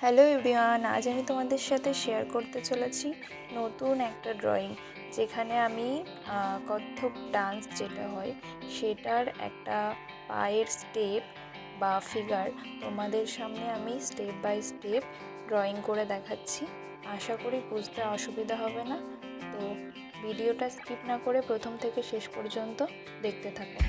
Hello everyone, আজ আমি তোমাদের সাথে শেয়ার করতে চলেছি নতুন একটা ড্রয়িং, যেখানে আমি কত্থক ডান্স যেটা হয় সেটার একটা পায়ের স্টেপ বা ফিগার তোমাদের সামনে আমি স্টেপ বাই স্টেপ ড্রয়িং করে দেখাচ্ছি। আশা করি বুঝতে অসুবিধা হবে না। তো ভিডিওটা স্কিপ না করে প্রথম থেকে শেষ পর্যন্ত দেখতে থাকো।